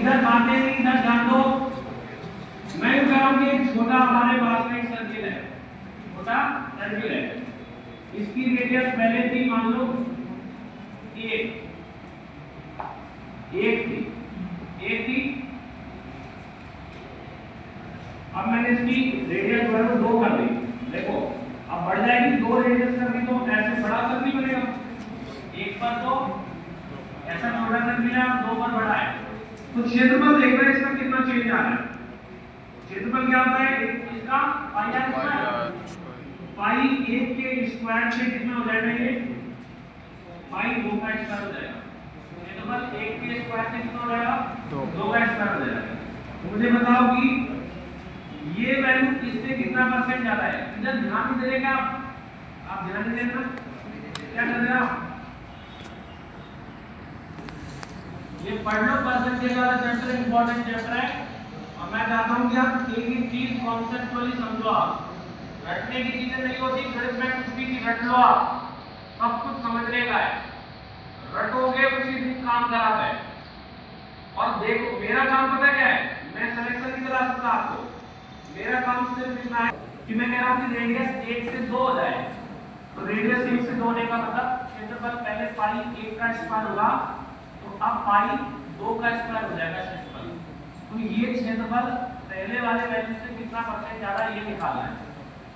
इधर बातें नहीं, इधर ध्यान दो। मैं कह रहा हूं कि एक छोटा हमारे पास में एक सर्किल है, छोटा सर्किल है, इसकी रेडियस पहले थी मान लो 1 थी। अब मैंने इसकी रेडियस बढ़ा 2 कर दी। देखो अब बढ़ जाएगी, 2 रेडियस कर दी तो ऐसे बड़ा सर्किल बनेगा। 1 पर तो ऐसा छोटा सर्किल है, 2 पर बड़ा है। तो क्षेत्रफल देख रहे हैं इसका कितना चेंज आ रहा है। क्षेत्रफल क्या होता है इसका? पाई आर स्क्वायर। पाई 1 के स्क्वायर से कितना हो जाएगा ये? पाई 2 का स्क्वायर हो जाएगा। क्षेत्रफल 1 के स्क्वायर से कितना हो जाएगा? 2 का स्क्वायर हो जाएगा। मुझे बताओ कि ये वैल्यू इससे कितना परसेंट ज्यादा है? इधर ध्यान नहीं देगा आप ध्यान नहीं देना, क्या कर रहे हो? ये पढ़ लो, परसेंटेज वाला चैप्टर इंपॉर्टेंट चैप्टर है। और मैं चाहता हूं कि आप एक एक चीज कॉन्सेप्चुअली समझो। आप रटने की चीजें नहीं होती, गणित में कुछ भी रट लो, आप सब कुछ समझने का है। रटोगे उसी दिन काम खराब है। और देखो मेरा काम पता क्या है, मैं सिलेक्शन नहीं करा सकता आपको। मेरा काम सिर्फ इतना है कि मैं कह रहा हूं कि रेडियस 1 से 2 हो जाए। तो रेडियस 1 से 2 होने का मतलब क्षेत्रफल पहले पाई 1 का स्क्वायर होगा, तो अब पाई 2 का स्क्वायर हो जाएगा क्षेत्रफल। तो ये क्षेत्रफल पहले वाले वैल्यू से कितना परसेंट ज्यादा ये निकालना है।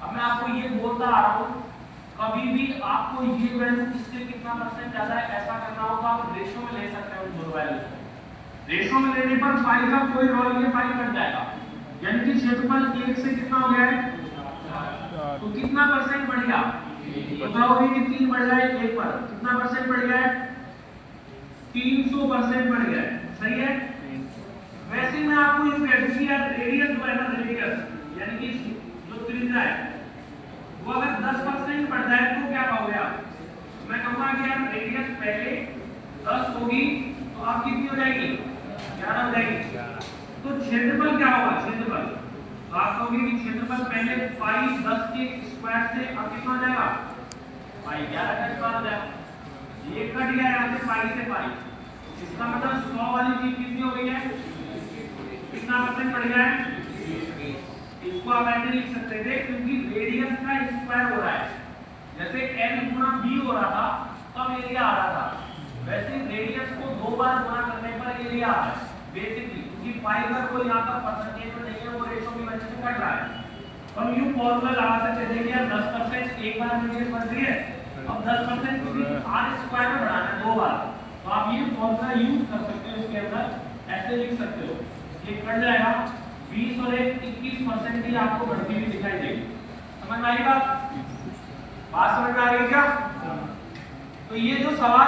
अब मैं आपको ये बोलता आ रहा हूं, कभी भी आपको ये वैल्यू इससे कितना परसेंट ज्यादा है ऐसा करना होगा, आप रेशो में ले सकते हो दोनों वैल्यू को। रेशो में लेने पर पाई का कोई रोल नहीं, पाई कट जाएगा। यानी कि क्षेत्रफल 1 से कितना हो गया है? तो कितना परसेंट बढ़ गया? बताओगे कि 3 बढ़ जाए 1 पर, कितना परसेंट बढ़ गया है? 300% बढ़ गया है। सही है। वैसे मैं आपको ये कह दूं कि यार रेडियस जो है ना, रेडियस यानी कि जो त्रिज्या है वो अगर 10% बढ़ जाए तो क्या पाओगे आप? मैं कहूंगा कि यार रेडियस पहले 10 होगी तो आप कितनी हो जाएगी? 11 हो जाएगी। तो क्षेत्रफल क्या होगा? क्षेत्रफल तो आप कहोगे कि क्षेत्रफल पहले पाई 10 के स्क्वायर से अब कितना हो जाएगा? पाई 11 का स्क्वायर हो जाएगा। ये कट गया यहां से पाई से पाई, इसका मतलब 100 वाली चीज कितनी हो गई है? कितना परसेंट बढ़ गया है? इसको आप ऐसे लिख सकते थे क्योंकि रेडियस का स्क्वायर हो रहा है। जैसे l गुना b हो रहा था तब एरिया आ रहा था, वैसे रेडियस को 2 बार गुना करने पर एरिया आ रहा है बेसिकली, क्योंकि पाई का कोई यहां पर परसेंटेज में नहीं है, वो रेशो की वजह से कट रहा है। हम यूं फॉर्मूला लगा सकते थे कि यार 10% एक बार रेडियस बढ़ रही है, अब 10% को भी r स्क्वायर में बढ़ाना है 2 बार, तो आप ये फॉर्मूला यूज कर सकते हो। इसके अंदर ऐसे लिख सकते हो, ये कट जाएगा 20 और 21% ही आपको बढ़ती हुई दिखाई देगी। समझ में आई बात? समझ में आ रही है क्या? तो ये जो सवाल